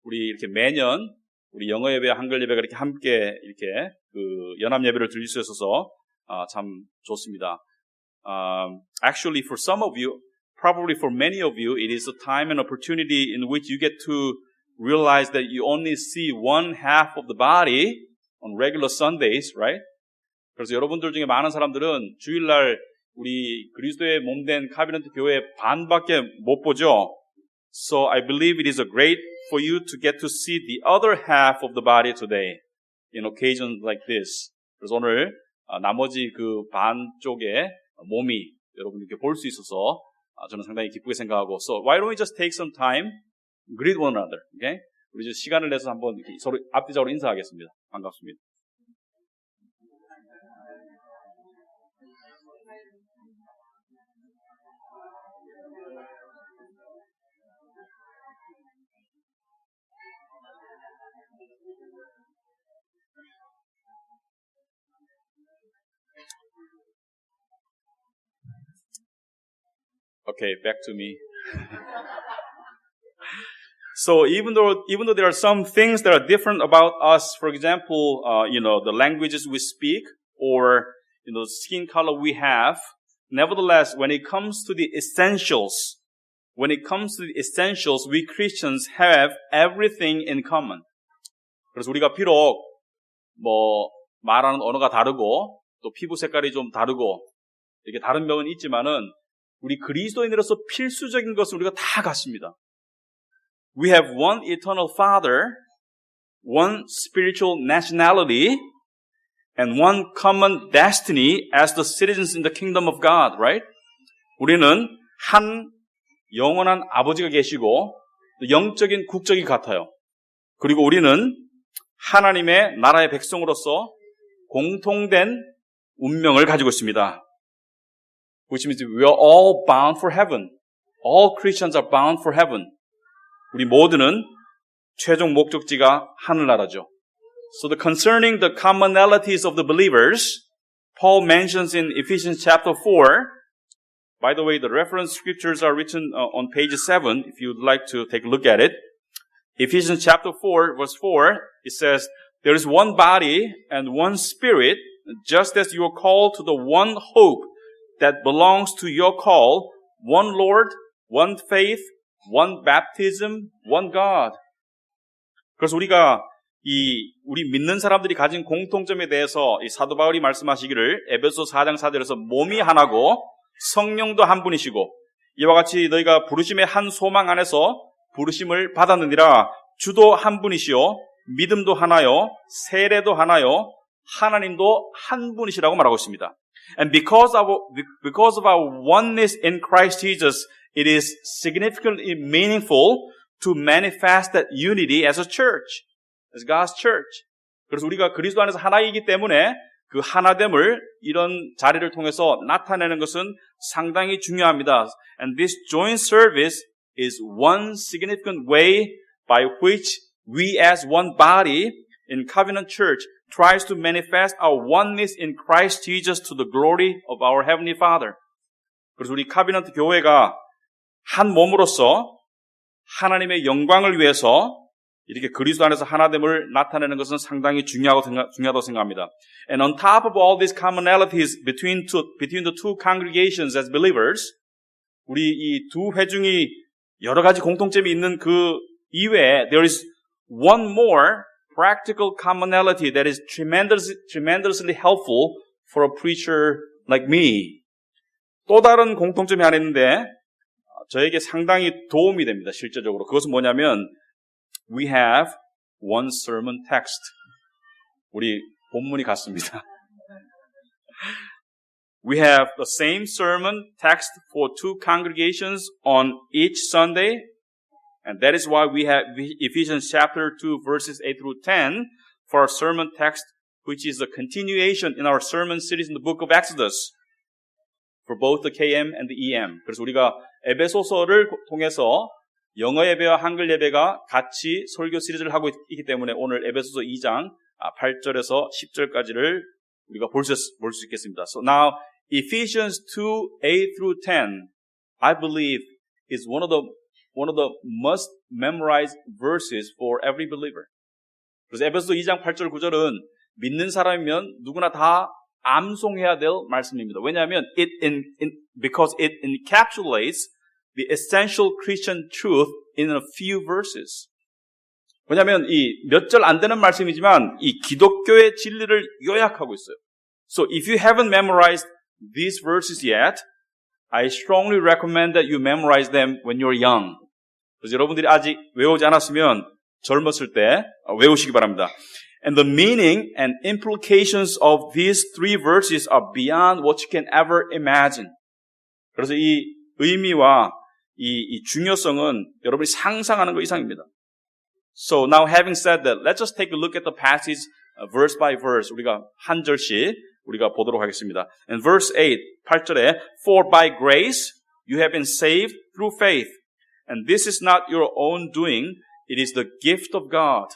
우리 이렇게 매년 우리 영어 예배와 한글 예배가 이렇게 함께 이렇게 그 연합 예배를 드릴 수 있어서 참 좋습니다. Actually, for some of you, probably for many of you, it is a time and opportunity in which you get to realize that you only see one half of the body on regular Sundays, right? 그래서 여러분들 중에 많은 사람들은 주일날 우리 그리스도의 몸된 카비넌트 교회 반밖에 못 보죠. So I believe it is a great for you to get to see the other half of the body today in occasions like this. 그래서 오늘 나머지 그 반쪽의 몸이 여러분 이렇게 볼 수 있어서 저는 상당히 기쁘게 생각하고 So why don't we just take some time, greet one another, okay? 우리 이제 시간을 내서 한번 서로 앞뒤적으로 인사하겠습니다. 반갑습니다. Okay, back to me. So even though there are some things that are different about us, for example, the languages we speak or, the skin color we have, nevertheless, when it comes to the essentials, we Christians have everything in common. 그래서 우리가 비록 말하는 언어가 다르고 또 피부 색깔이 좀 다르고 이렇게 다른 면은 있지만은 우리 그리스도인으로서 필수적인 것을 우리가 다 갖습니다. We have one eternal Father, one spiritual nationality, and one common destiny as the citizens in the kingdom of God, right? 우리는 한 영원한 아버지가 계시고 영적인 국적이 같아요. 그리고 우리는 하나님의 나라의 백성으로서 공통된 운명을 가지고 있습니다. Which means we are all bound for heaven. All Christians are bound for heaven. 우리 모두는 최종 목적지가 하늘나라죠. So concerning the commonalities of the believers, Paul mentions in Ephesians chapter 4, by the way, the reference scriptures are written on page 7, if you'd like to take a look at it. Ephesians chapter 4, verse 4, it says, There is one body and one spirit, just as you are called to the one hope that belongs to your call, one Lord, one faith, one baptism, one God. 그래서 우리가 우리 믿는 사람들이 가진 공통점에 대해서 이 사도 바울이 말씀하시기를 에베소 4장 4절에서 몸이 하나고 성령도 한 분이시고 이와 같이 너희가 부르심의 한 소망 안에서 부르심을 받았느니라. 주도 한 분이시요 믿음도 하나요 세례도 하나요 하나님도 한 분이시라고 말하고 있습니다. And because of our oneness in Christ Jesus, it is significantly meaningful to manifest that unity as a church, as God's church. 그래서 우리가 그리스도 안에서 하나이기 때문에 그 하나됨을 이런 자리를 통해서 나타내는 것은 상당히 중요합니다. And this joint service is one significant way by which we as one body in Covenant Church tries to manifest our oneness in Christ Jesus to the glory of our Heavenly Father. 그래서 우리 카비넌트 교회가 한 몸으로서 하나님의 영광을 위해서 이렇게 그리스도 안에서 하나됨을 나타내는 것은 상당히 중요하다고 생각합니다. And on top of all these commonalities between the two congregations as believers, 우리 이 두 회중이 여러 가지 공통점이 있는 그 이외에 there is one more practical commonality that is tremendously helpful for a preacher like me. 또 다른 공통점이 하나 있는데 저에게 상당히 도움이 됩니다. 실제적으로. 그것은 뭐냐면 we have one sermon text. 우리 본문이 같습니다. We have the same sermon text for two congregations on each Sunday. And that is why we have Ephesians chapter 2 verses 8 through 10 for our sermon text, which is a continuation in our sermon series in the book of Exodus for both the KM and the EM. 그래서 우리가 에베소서를 통해서 영어 예배와 한글 예배가 같이 설교 시리즈를 하고 있기 때문에 오늘 에베소서 2장 8절에서 10절까지를 우리가 볼 수 있겠습니다. So now Ephesians 2, 8 through 10, I believe is one of one of the must memorize verses for every believer. 그래서 에베소서 2장 8절 9절은 믿는 사람이면 누구나 다 암송해야 될 말씀입니다. 왜냐하면 because it encapsulates the essential Christian truth in a few verses. 왜냐하면 이 몇 절 안 되는 말씀이지만 이 기독교의 진리를 요약하고 있어요. So if you haven't memorized these verses yet, I strongly recommend that you memorize them when you're young. 그래서 여러분들이 아직 외우지 않았으면 젊었을 때 외우시기 바랍니다. And the meaning and implications of these three verses are beyond what you can ever imagine. 그래서 이 의미와 이 중요성은 여러분이 상상하는 것 이상입니다. So now having said that, let's just take a look at the passage verse by verse. 우리가 한 절씩 우리가 보도록 하겠습니다. And verse 8, 8절에 For by grace you have been saved through faith. And this is not your own doing. It is the gift of God.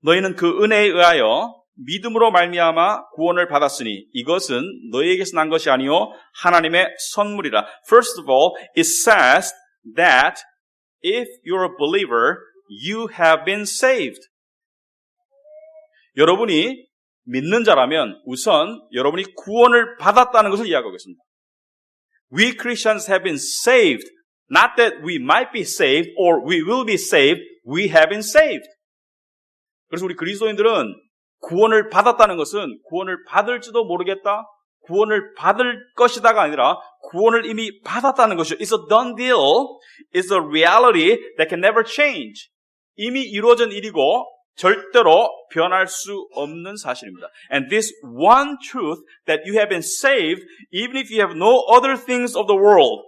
너희는 그 은혜에 의하여 믿음으로 말미암아 구원을 받았으니 이것은 너희에게서 난 것이 아니요 하나님의 선물이라. First of all, it says that if you're a believer, you have been saved. 여러분이 믿는 자라면 우선 여러분이 구원을 받았다는 것을 이야기하고 있습니다. We Christians have been saved. Not that we might be saved or we will be saved. We have been saved. 그래서 우리 그리스도인들은 구원을 받았다는 것은 구원을 받을지도 모르겠다, 구원을 받을 것이다가 아니라 구원을 이미 받았다는 것이죠. It's a done deal. It's a reality that can never change. 이미 이루어진 일이고 절대로 변할 수 없는 사실입니다. And this one truth that you have been saved, even if you have no other things of the world,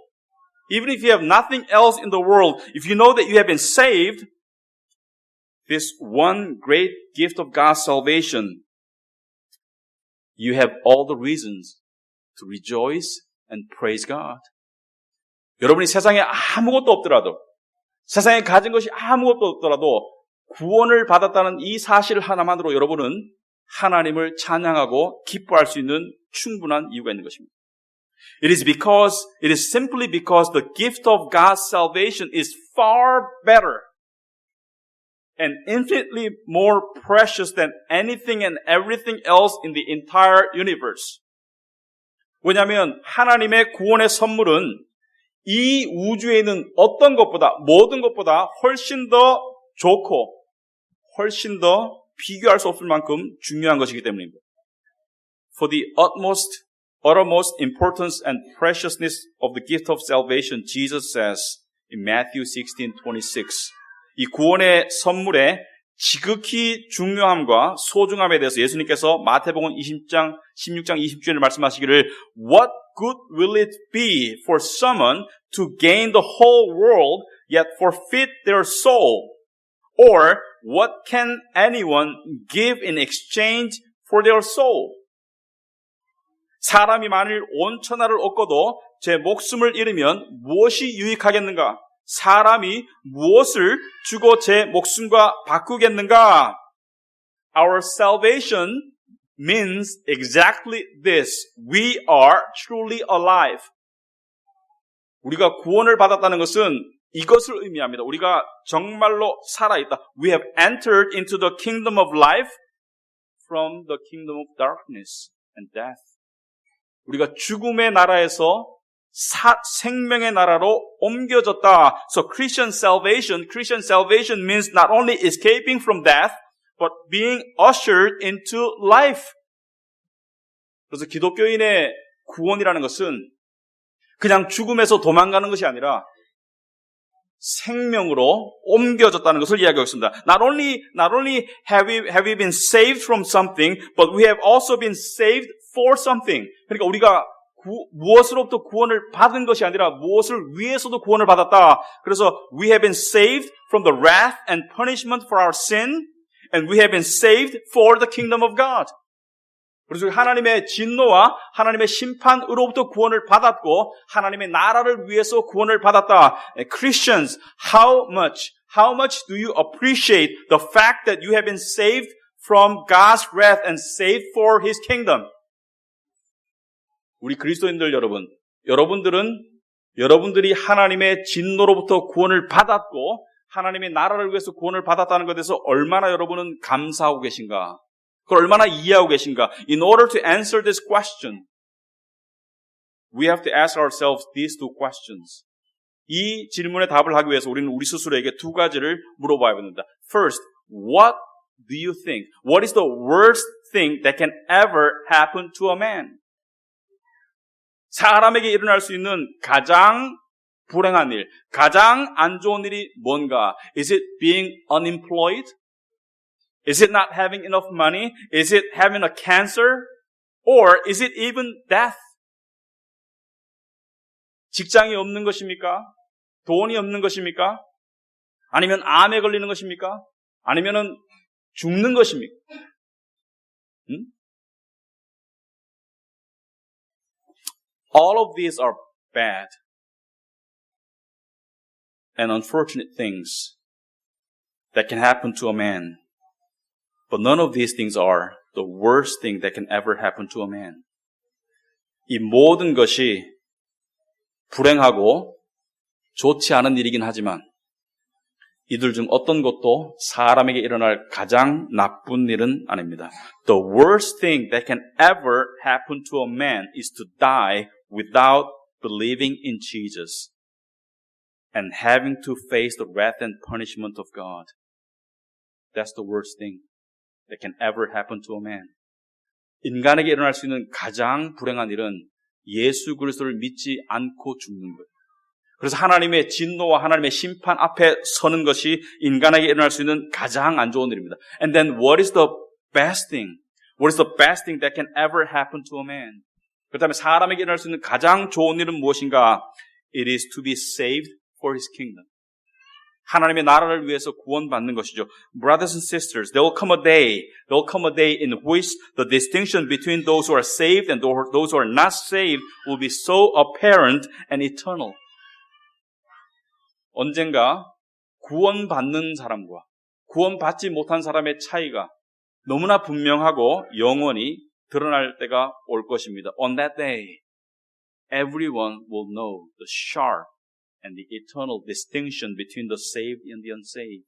even if you have nothing else in the world, if you know that you have been saved, this one great gift of God's salvation, you have all the reasons to rejoice and praise God. 여러분이 세상에 아무것도 없더라도, 세상에 가진 것이 아무것도 없더라도 구원을 받았다는 이 사실 하나만으로 여러분은 하나님을 찬양하고 기뻐할 수 있는 충분한 이유가 있는 것입니다. It is simply because the gift of God's salvation is far better and infinitely more precious than anything and everything else in the entire universe. 왜냐하면 하나님의 구원의 선물은 이 우주에 있는 어떤 것보다, 모든 것보다 훨씬 더 좋고 훨씬 더 비교할 수 없을 만큼 중요한 것이기 때문입니다. For the uttermost importance and preciousness of the gift of salvation, Jesus says in Matthew 16:26. 이 구원의 선물의 지극히 중요함과 소중함에 대해서 예수님께서 마태복음 16장 20절에 말씀하시기를 What good will it be for someone to gain the whole world yet forfeit their soul? Or what can anyone give in exchange for their soul? 사람이 만일 온 천하를 얻고도 제 목숨을 잃으면 무엇이 유익하겠는가? 사람이 무엇을 주고 제 목숨과 바꾸겠는가? Our salvation means exactly this. We are truly alive. 우리가 구원을 받았다는 것은 이것을 의미합니다. 우리가 정말로 살아있다. We have entered into the kingdom of life from the kingdom of darkness and death. 우리가 죽음의 나라에서 생명의 나라로 옮겨졌다. So Christian salvation means not only escaping from death, but being ushered into life. 그래서 기독교인의 구원이라는 것은 그냥 죽음에서 도망가는 것이 아니라 생명으로 옮겨졌다는 것을 이야기하고 있습니다. Not only have we been saved from something, but we have also been saved for something. 그러니까 우리가 무엇으로부터 구원을 받은 것이 아니라 무엇을 위해서도 구원을 받았다. 그래서 we have been saved from the wrath and punishment for our sin, and we have been saved for the kingdom of God. 그래서 하나님의 진노와 하나님의 심판으로부터 구원을 받았고 하나님의 나라를 위해서 구원을 받았다. Christians, how much do you appreciate the fact that you have been saved from God's wrath and saved for His kingdom? 우리 그리스도인들 여러분들은 여러분들이 하나님의 진노로부터 구원을 받았고 하나님의 나라를 위해서 구원을 받았다는 것에 대해서 얼마나 여러분은 감사하고 계신가? 그걸 얼마나 이해하고 계신가? In order to answer this question, we have to ask ourselves these two questions. 이 질문에 답을 하기 위해서 우리는 우리 스스로에게 두 가지를 물어봐야 됩니다. First, what do you think? What is the worst thing that can ever happen to a man? 사람에게 일어날 수 있는 가장 불행한 일, 가장 안 좋은 일이 뭔가? Is it being unemployed? Is it not having enough money? Is it having a cancer? Or is it even death? 직장이 없는 것입니까? 돈이 없는 것입니까? 아니면 암에 걸리는 것입니까? 아니면은 죽는 것입니까? All of these are bad and unfortunate things that can happen to a man. But none of these things are the worst thing that can ever happen to a man. 이 모든 것이 불행하고 좋지 않은 일이긴 하지만 이들 중 어떤 것도 사람에게 일어날 가장 나쁜 일은 아닙니다. The worst thing that can ever happen to a man is to die without believing in Jesus and having to face the wrath and punishment of God. That's the worst thing that can ever happen to a man. 인간에게 일어날 수 있는 가장 불행한 일은 예수 그리스도를 믿지 않고 죽는 거예요. 그래서 하나님의 진노와 하나님의 심판 앞에 서는 것이 인간에게 일어날 수 있는 가장 안 좋은 일입니다. And then what is the best thing? What is the best thing that can ever happen to a man? 그렇다면 사람에게 일어날 수 있는 가장 좋은 일은 무엇인가? It is to be saved for His kingdom. 하나님의 나라를 위해서 구원받는 것이죠. Brothers and sisters, there will come a day in which the distinction between those who are saved and those who are not saved will be so apparent and eternal. 언젠가 구원받는 사람과 구원받지 못한 사람의 차이가 너무나 분명하고 영원히 드러날 때가 올 것입니다. On that day, everyone will know the sharp and the eternal distinction between the saved and the unsaved.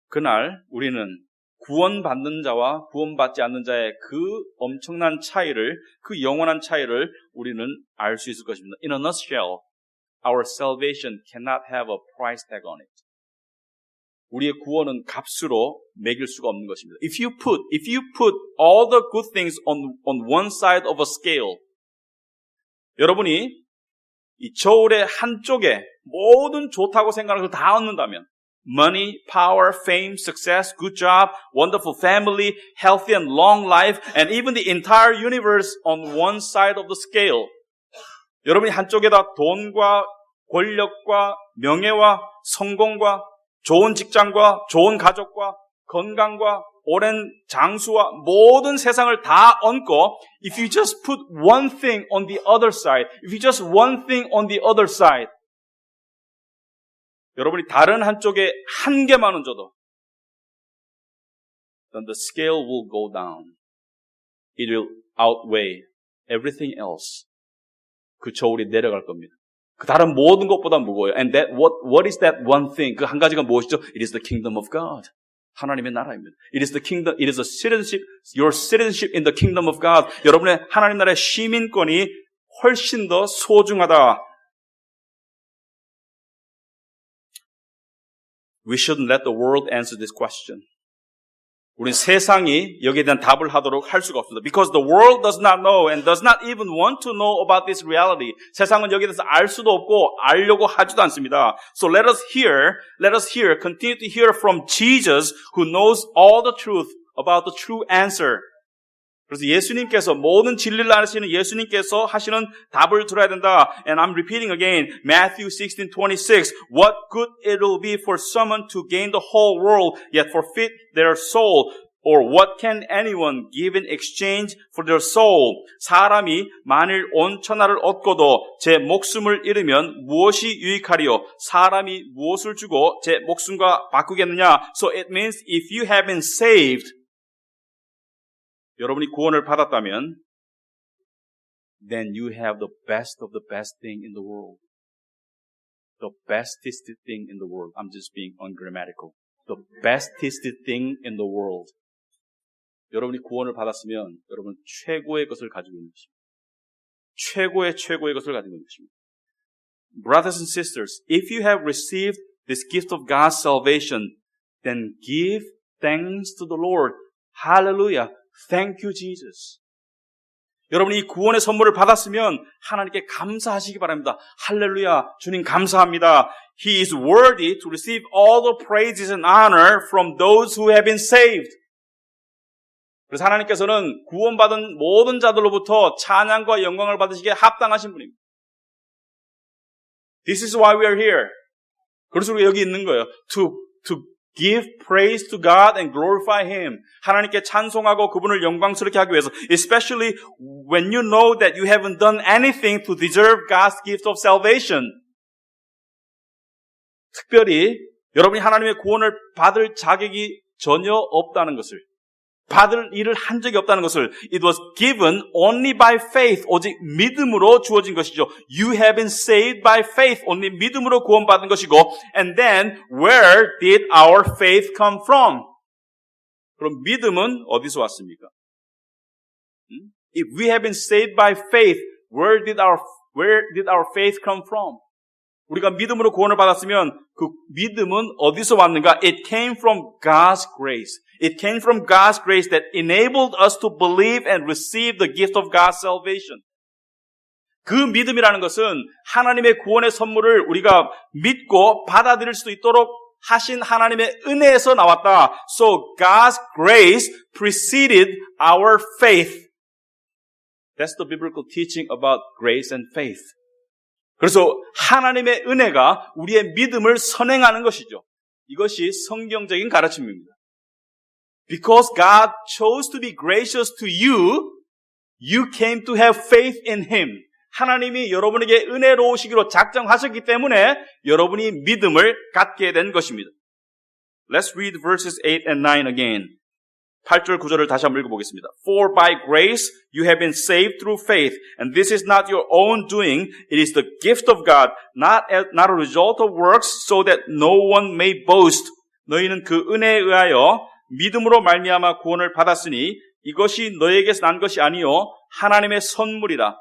그날 우리는 구원받는 자와 구원받지 않는 자의 그 엄청난 차이를, 그 영원한 차이를 우리는 알 수 있을 것입니다. In a nutshell, our salvation cannot have a price tag on it. 우리의 구원은 값으로 매길 수가 없는 것입니다. If you put all the good things on one side of a scale, 여러분이 이 저울의 한쪽에 모든 좋다고 생각하는 걸 다 얻는다면 money, power, fame, success, good job, wonderful family, healthy and long life, and even the entire universe on one side of the scale. 여러분이 한쪽에다 돈과 권력과 명예와 성공과 좋은 직장과 좋은 가족과 건강과 오랜 장수와 모든 세상을 다 얹고 if you just put one thing on the other side, if you just one thing on the other side, 여러분이 다른 한쪽에 한 개만 얹어도 then the scale will go down. It will outweigh everything else. 그 저울이 내려갈 겁니다. 그 다른 모든 것보다 무거워요. And that what is that one thing? 그 한 가지가 무엇이죠? It is the kingdom of God. 하나님의 나라입니다. It is the kingdom. It is a citizenship. Your citizenship in the kingdom of God. 여러분의 하나님 나라의 시민권이 훨씬 더 소중하다. We shouldn't let the world answer this question. 우린 세상이 여기에 대한 답을 하도록 할 수가 없습니다. Because the world does not know and does not even want to know about this reality. 세상은 여기에 대해서 알 수도 없고 알려고 하지도 않습니다. So let us hear, continue to hear from Jesus who knows all the truth about the true answer. 그래서 예수님께서 모든 진리를 아시는 예수님께서 하시는 답을 들어야 된다. And I'm repeating again, Matthew 16:26. What good it will be for someone to gain the whole world yet forfeit their soul? Or what can anyone give in exchange for their soul? 사람이 만일 온 천하를 얻고도 제 목숨을 잃으면 무엇이 유익하리요? 사람이 무엇을 주고 제 목숨과 바꾸겠느냐? So it means if you have been saved, 여러분이 구원을 받았다면 then you have the best of the best thing in the world. The bestest thing in the world. I'm just being ungrammatical. The bestest thing in the world. 여러분이 구원을 받았으면 여러분 최고의 것을 가지고 있는 것입니다. 최고의 것을 가지고 있는 것입니다. Brothers and sisters, if you have received this gift of God's salvation, then give thanks to the Lord. Hallelujah. Thank you, Jesus. 여러분이 이 구원의 선물을 받았으면 하나님께 감사하시기 바랍니다. 할렐루야. 주님 감사합니다. He is worthy to receive all the praises and honor from those who have been saved. 그래서 하나님께서는 구원받은 모든 자들로부터 찬양과 영광을 받으시기에 합당하신 분입니다. This is why we are here. 그래서 우리가 여기 있는 거예요. To give praise to God and glorify Him. 하나님께 찬송하고 그분을 영광스럽게 하기 위해서. Especially when you know that you haven't done anything to deserve God's gift of salvation. 특별히 여러분이 하나님의 구원을 받을 자격이 전혀 없다는 것을, 받을 일을 한 적이 없다는 것을, it was given only by faith, 오직 믿음으로 주어진 것이죠. You have been saved by faith, only 믿음으로 구원받은 것이고, and then where did our faith come from? 그럼 믿음은 어디서 왔습니까? If we have been saved by faith, where did our faith come from? 우리가 믿음으로 구원을 받았으면 그 믿음은 어디서 왔는가? It came from God's grace. It came from God's grace that enabled us to believe and receive the gift of God's salvation. 그 믿음이라는 것은 하나님의 구원의 선물을 우리가 믿고 받아들일 수 있도록 하신 하나님의 은혜에서 나왔다. So God's grace preceded our faith. That's the biblical teaching about grace and faith. 그래서 하나님의 은혜가 우리의 믿음을 선행하는 것이죠. 이것이 성경적인 가르침입니다. Because God chose to be gracious to you, you came to have faith in Him. 하나님이 여러분에게 은혜로우시기로 작정하셨기 때문에 여러분이 믿음을 갖게 된 것입니다. Let's read verses 8 and 9 again. 8절 9절을 다시 한번 읽어보겠습니다. For by grace you have been saved through faith, and this is not your own doing, it is the gift of God, not a result of works, so that no one may boast. 너희는 그 은혜에 의하여 믿음으로 말미암아 구원을 받았으니 이것이 너에게서 난 것이 아니요 하나님의 선물이라.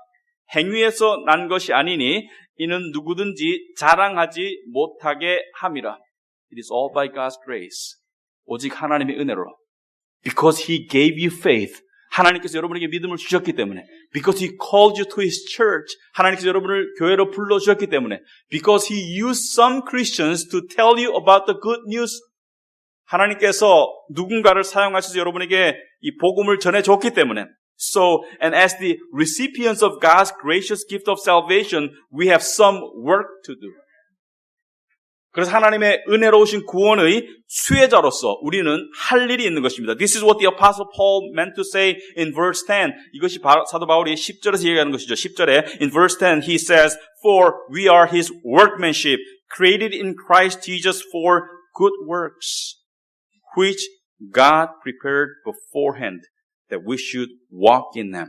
행위에서 난 것이 아니니 이는 누구든지 자랑하지 못하게 함이라. It is all by God's grace. 오직 하나님의 은혜로. Because He gave you faith. 하나님께서 여러분에게 믿음을 주셨기 때문에. Because He called you to His church. 하나님께서 여러분을 교회로 불러주셨기 때문에. Because He used some Christians to tell you about the good news. 하나님께서 누군가를 사용하셔서 여러분에게 이 복음을 전해줬기 때문에. So, and as the recipients of God's gracious gift of salvation, we have some work to do. 그래서 하나님의 은혜로우신 구원의 수혜자로서 우리는 할 일이 있는 것입니다. This is what the Apostle Paul meant to say in verse 10. 이것이 사도 바울이 10절에서 얘기하는 것이죠. 10절에 in verse 10 he says, For we are His workmanship, created in Christ Jesus for good works, which God prepared beforehand, that we should walk in them.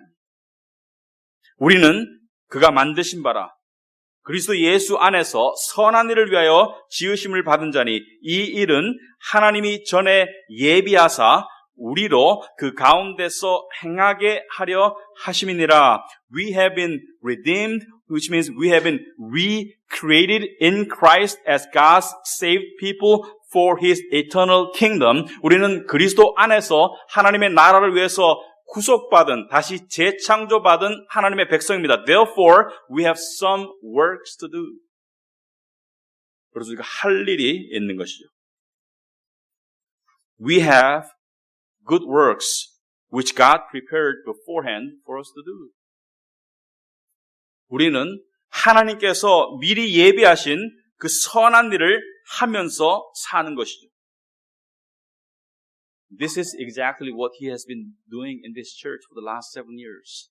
우리는 그가 만드신 바라 그리스도 예수 안에서 선한 일을 위하여 지으심을 받은 자니 이 일은 하나님이 전에 예비하사 우리로 그 가운데서 행하게 하려 하심이니라. We have been redeemed, which means we have been recreated in Christ as God's saved people for His eternal kingdom. 우리는 그리스도 안에서 하나님의 나라를 위해서 구속받은, 다시 재창조받은 하나님의 백성입니다. Therefore, we have some works to do. 그래서 우리가 할 일이 있는 것이죠. We have good works which God prepared beforehand for us to do. 우리는 하나님께서 미리 예비하신 그 선한 일을 하면서 사는 것이죠. This is exactly what He has been doing in this church for the last 7 years.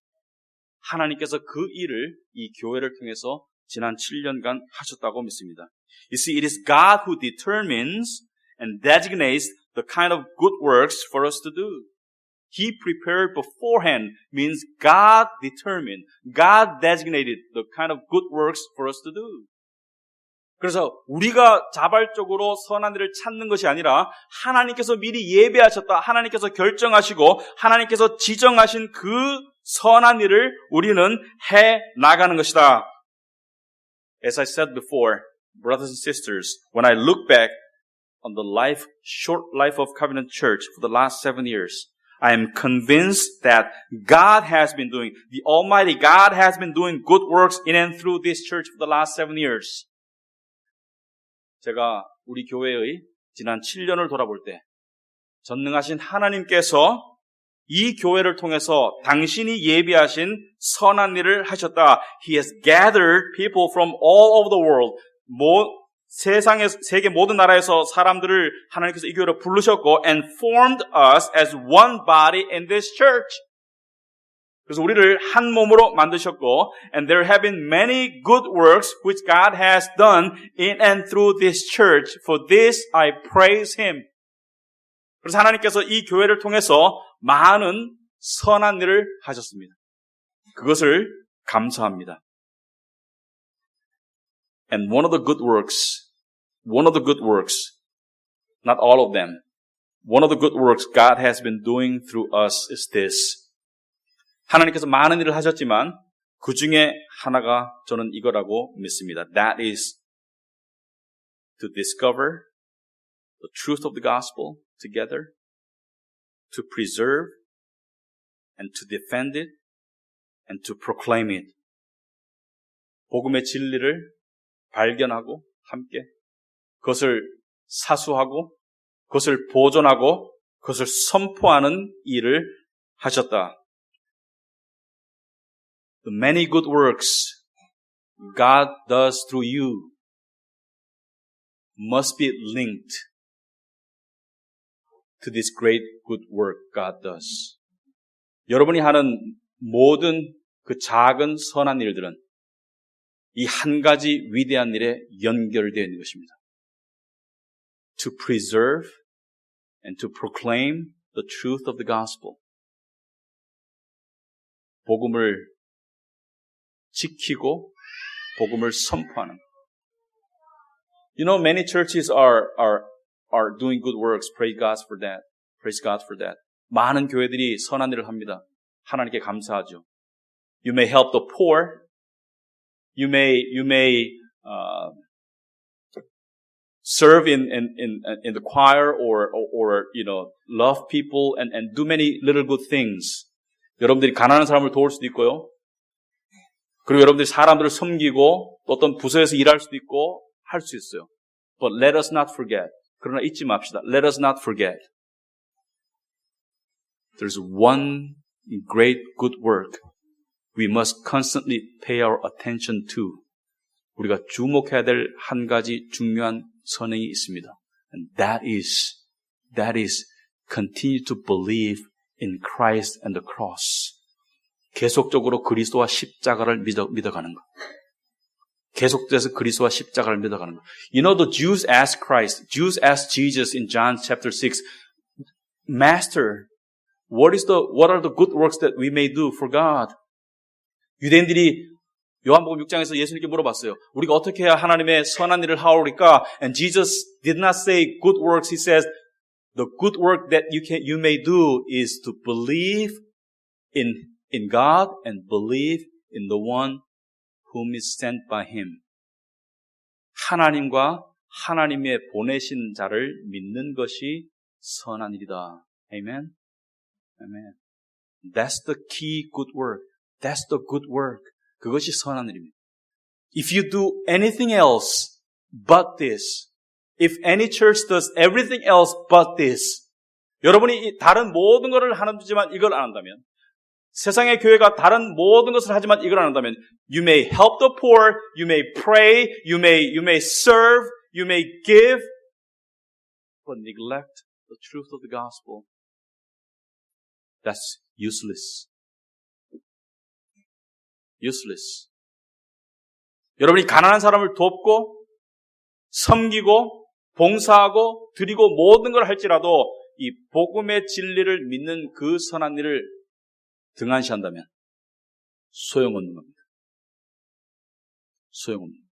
하나님께서 그 일을 이 교회를 통해서 지난 7년간 하셨다고 믿습니다. You see, it is God who determines and designates the kind of good works for us to do. He prepared beforehand means God determined, God designated the kind of good works for us to do. 그래서 우리가 자발적으로 선한 일을 찾는 것이 아니라 하나님께서 미리 예배하셨다. 하나님께서 결정하시고 하나님께서 지정하신 그 선한 일을 우리는 해 나가는 것이다. As I said before, brothers and sisters, when I look back on the short life of Covenant Church for the last 7 years, I am convinced that God has been doing, the Almighty God has been doing good works in and through this church for the last 7 years. 제가 우리 교회의 지난 7년을 돌아볼 때 전능하신 하나님께서 이 교회를 통해서 당신이 예비하신 선한 일을 하셨다. He has gathered people from all over the world. 세계 모든 나라에서 사람들을 하나님께서 이 교회로 부르셨고 and formed us as one body in this church. 그래서 우리를 한 몸으로 만드셨고 and there have been many good works which God has done in and through this church. For this I praise Him. 그래서 하나님께서 이 교회를 통해서 많은 선한 일을 하셨습니다. 그것을 감사합니다. And one of the good works, not all of them, one of the good works God has been doing through us is this. 하나님께서 많은 일을 하셨지만 그 중에 하나가 저는 이거라고 믿습니다. That is to discover the truth of the gospel together, to preserve and to defend it and to proclaim it. 복음의 진리를 발견하고 함께 그것을 사수하고 그것을 보존하고 그것을 선포하는 일을 하셨다. The many good works God does through you must be linked to this great good work God does. 여러분이 하는 모든 그 작은 선한 일들은 이 한 가지 위대한 일에 연결되어 있는 것입니다. To preserve and to proclaim the truth of the gospel. 복음을 지키고 복음을 선포하는. You know, many churches are doing good works. Praise God for that. Praise God for that. 많은 교회들이 선한 일을 합니다. 하나님께 감사하죠. You may help the poor. You may serve in the choir or love people and do many little good things. 여러분들이 가난한 사람을 도울 수도 있고요. 그리고 여러분들이 사람들을 섬기고 또 어떤 부서에서 일할 수도 있고 할 수 있어요. But let us not forget. 그러나 잊지 맙시다. Let us not forget. There's one great good work we must constantly pay our attention to. 우리가 주목해야 될 한 가지 중요한 선행이 있습니다. And that is continue to believe in Christ and the cross. 계속적으로 그리스도와 십자가를 믿어가는 것. 계속돼서 그리스도와 십자가를 믿어가는 것. You know, the Jews asked Jesus in John chapter 6, Master, what are the good works that we may do for God? 유대인들이 요한복음 6장에서 예수님께 물어봤어요. 우리가 어떻게 해야 하나님의 선한 일을 하오리까? And Jesus did not say good works. He says, the good work that you may do is to believe in God and believe in the one whom is sent by Him. 하나님과 하나님의 보내신 자를 믿는 것이 선한 일이다. Amen? Amen. That's the key good work. That's the good work. 그것이 선한 일입니다. If you do anything else but this, if any church does everything else but this, 여러분이 다른 모든 것을 하지만 이걸 안 한다면, 세상의 교회가 다른 모든 것을 하지만 이걸 안 한다면, you may help the poor, you may pray, you may serve, you may give, but neglect the truth of the gospel. That's useless. Useless. 여러분이 가난한 사람을 돕고 섬기고 봉사하고 드리고 모든 걸 할지라도 이 복음의 진리를 믿는 그 선한 일을 등한시한다면 소용없는 겁니다. 소용없는 겁니다.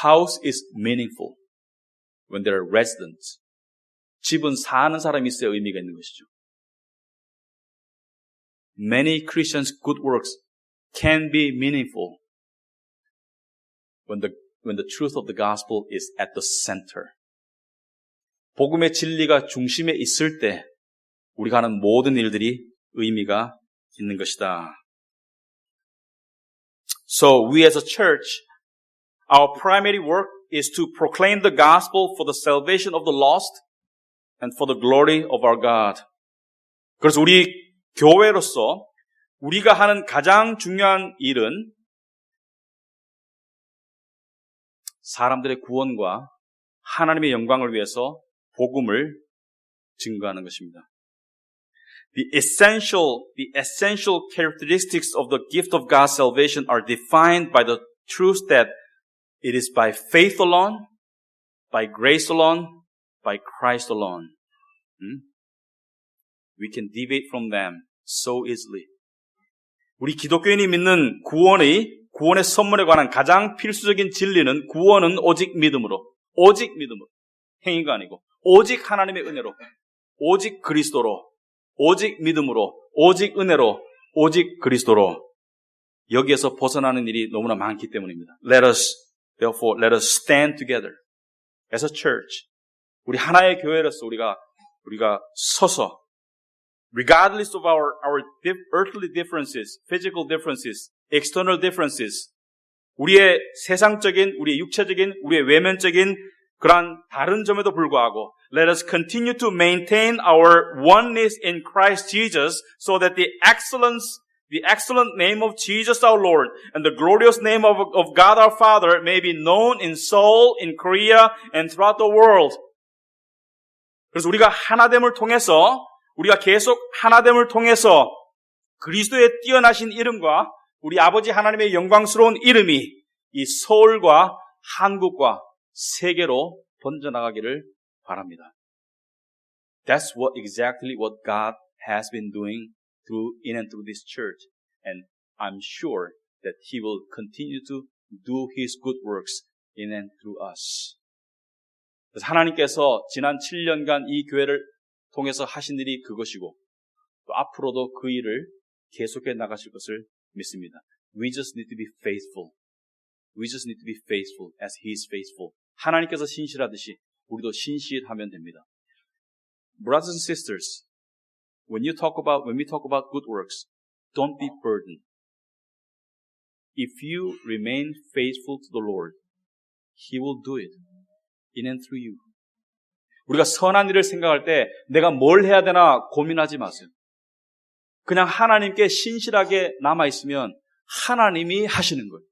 House is meaningful when there are residents. 집은 사는 사람이 있어야 의미가 있는 것이죠. Many Christians' good works can be meaningful when the truth of the gospel is at the center. 복음의 진리가 중심에 있을 때 우리가 하는 모든 일들이 의미가 있는 것이다. So we as a church, our primary work is to proclaim the gospel for the salvation of the lost and for the glory of our God. 그래서 우리 교회로서 우리가 하는 가장 중요한 일은 사람들의 구원과 하나님의 영광을 위해서 복음을 증거하는 것입니다. The essential characteristics of the gift of God's salvation are defined by the truth that it is by faith alone, by grace alone, by Christ alone. We can deviate from them so easily. 우리 기독교인이 믿는 구원의 선물에 관한 가장 필수적인 진리는 구원은 오직 믿음으로, 행위가 아니고 오직 하나님의 은혜로, 오직 그리스도로, 오직 믿음으로, 오직 은혜로, 오직 그리스도로. 여기에서 벗어나는 일이 너무나 많기 때문입니다. Therefore, let us stand together as a church. 우리 하나의 교회로서 우리가 서서 regardless of our earthly differences, physical differences, external differences, 우리의 세상적인, 우리의 육체적인, 우리의 외면적인 그러한 다른 점에도 불구하고 let us continue to maintain our oneness in Christ Jesus so that the excellent name of Jesus our Lord and the glorious name of God our Father may be known in Seoul, in Korea, and throughout the world. 그래서 우리가 계속 하나됨을 통해서 그리스도의 뛰어나신 이름과 우리 아버지 하나님의 영광스러운 이름이 이 서울과 한국과 세계로 번져나가기를 바랍니다. That's exactly what God has been doing in and through this church. And I'm sure that He will continue to do His good works in and through us. 그래서 하나님께서 지난 7년간 이 교회를 통해서 하신 일이 그것이고 또 앞으로도 그 일을 계속해 나가실 것을 믿습니다. We just need to be faithful. We just need to be faithful as He is faithful. 하나님께서 신실하듯이 우리도 신실하면 됩니다. Brothers and sisters, when we talk about good works, don't be burdened. If you remain faithful to the Lord, He will do it in and through you. 우리가 선한 일을 생각할 때 내가 뭘 해야 되나 고민하지 마세요. 그냥 하나님께 신실하게 남아있으면 하나님이 하시는 거예요.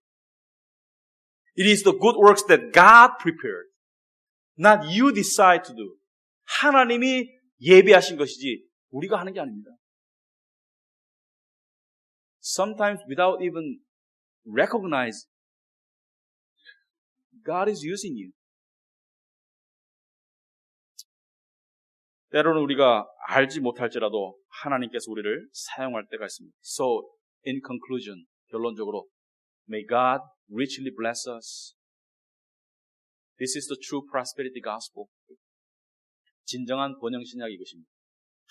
It is the good works that God prepared, not you decide to do. 하나님이 예비하신 것이지 우리가 하는 게 아닙니다. Sometimes without even recognize, God is using you. 때로는 우리가 알지 못할지라도 하나님께서 우리를 사용할 때가 있습니다. So, in conclusion, 결론적으로, may God richly bless us. This is the true prosperity gospel. 진정한 번영신약이 이것입니다.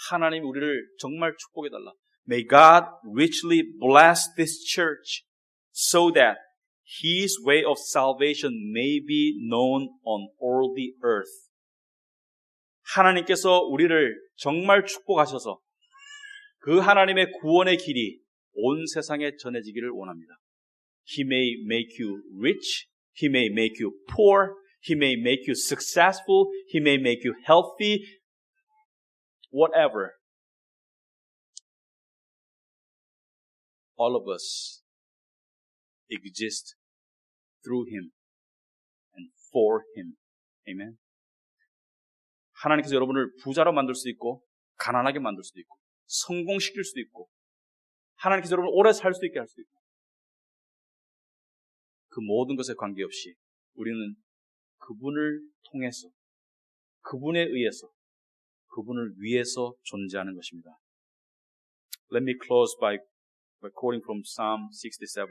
하나님 우리를 정말 축복해달라. May God richly bless this church so that His way of salvation may be known on all the earth. 하나님께서 우리를 정말 축복하셔서 그 하나님의 구원의 길이 온 세상에 전해지기를 원합니다. He may make you rich. He may make you poor. He may make you successful. He may make you healthy. Whatever. All of us exist through Him and for Him. Amen. 하나님께서 여러분을 부자로 만들 수도 있고 가난하게 만들 수도 있고 성공시킬 수도 있고 하나님께서 여러분을 오래 살 수도 있게 할 수도 있고 그 모든 것에 관계없이 우리는 그분을 통해서 그분에 의해서, 그분을 위해서 존재하는 것입니다. Let me close by quoting from Psalm 67.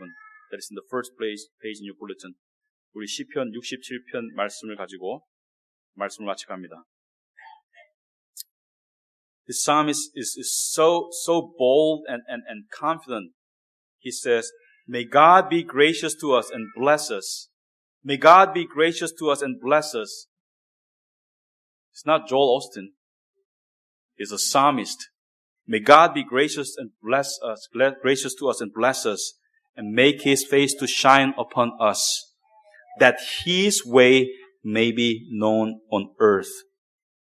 That is in the first page in your bulletin. 우리 시편 67편 말씀을 가지고 말씀을 마쳐갑니다. The psalm is so bold and confident. He says, May God be gracious to us and bless us. May God be gracious to us and bless us. It's not Joel Osteen. He's a psalmist. May God be gracious and bless us, gracious to us and bless us, and make His face to shine upon us, that His way may be known on earth,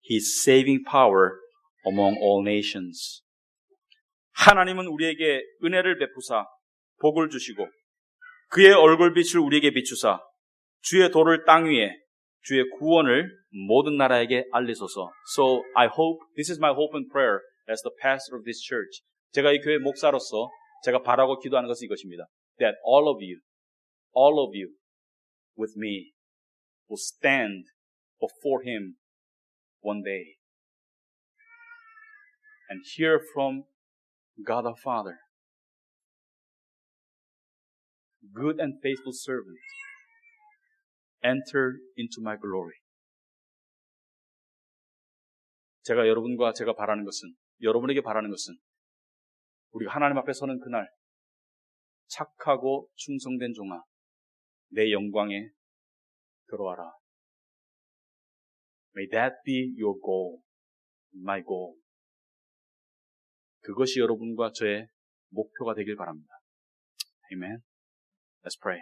His saving power among all nations. 하나님은 우리에게 은혜를 베푸사 복을 주시고 그의 얼굴빛을 우리에게 비추사 주의 도를 땅 위에 주의 구원을 모든 나라에게 알리소서. So I hope, this is my hope and prayer as the pastor of this church. 제가 이 교회 목사로서 제가 바라고 기도하는 것은 이것입니다. That all of you with me will stand before Him one day and hear from God our Father. Good and faithful servant, enter into my glory. 제가 바라는 것은, 여러분에게 바라는 것은 우리가 하나님 앞에 서는 그날 착하고 충성된 종아, 내 영광에 들어와라. May that be your goal, my goal. 그것이 여러분과 저의 목표가 되길 바랍니다. Amen. Let's pray.